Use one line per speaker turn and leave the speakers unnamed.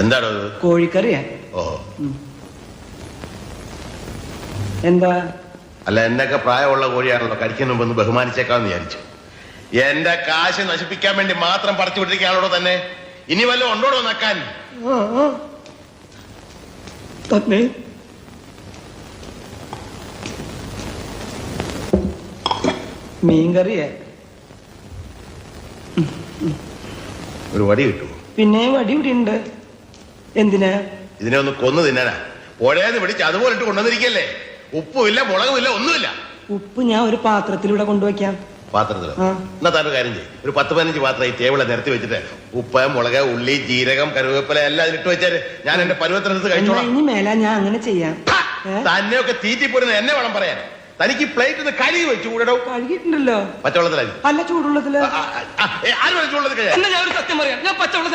എന്താണോ
കോഴിക്കറിയാ.
ഓഹോ.
എന്താ?
അല്ല, എന്നൊക്കെ പ്രായമുള്ള കോഴിയാണല്ലോ, കഴിക്കുന്ന മുമ്പ് ഒന്ന് ബഹുമാനിച്ചേക്കാന്ന് വിചാരിച്ചു. എന്റെ കാശ് നശിപ്പിക്കാൻ വേണ്ടി മാത്രം പറിച്ചു വിട്ടിരിക്കാണോ തന്നെ? ഇനി വല്ലതും ഉണ്ടോടോ നക്കാൻ?
തന്നെ മീൻകറിയാ.
ഒരു വടി കിട്ടുമോ?
പിന്നെ വടി ഇവിടെ ഉണ്ട്. എന്തിനാ?
ഇതിനെ ഒന്ന് കൊന്നു തിന്നാനാ. പുഴയെന്ന് പിടിച്ച് അതുപോലെ ഇട്ട് കൊണ്ടുവന്നിരിക്കല്ലേ. ഉപ്പുമില്ല, മുളകുമില്ല, ഒന്നുമില്ല.
ഉപ്പ് ഞാൻ ഒരു പാത്രത്തിലൂടെ കൊണ്ടുവയ്ക്കാം.
പാത്രത്തിലോ? എന്നാ താൻ കാര്യം ചെയ്യും, ഒരു 10-15 പാത്രം ഈ ടേബിളെ നിരത്തി വെച്ചിട്ട് ഉപ്പ്, മുളക്, ഉള്ളി, ജീരകം, കരുവേപ്പില എല്ലാം ഇട്ട് വെച്ചാല് ഞാൻ എന്റെ പരുവത്തിനടുത്ത് കഴിച്ചോളാം.
ഇനി മേല ഞാൻ അങ്ങനെ ചെയ്യാം.
തന്നെയൊക്കെ തീറ്റിപ്പോരുന്ന എന്നെ വേണം പറയാൻ. തനിക്ക് പ്ലേറ്റ് ഒന്ന് കഴുകി വെച്ചു കൂടോ.
കഴുകിയിട്ടുണ്ടല്ലോ.
പച്ചവെള്ളത്തിലായി
അല്ല, ചൂടുള്ളത്തില്.
ആരും ചൂടുള്ളത് കഴിയാം.
ഞാൻ ഒരു സത്യം പറയാം, ഞാൻ പച്ചവെള്ളത്തിൽ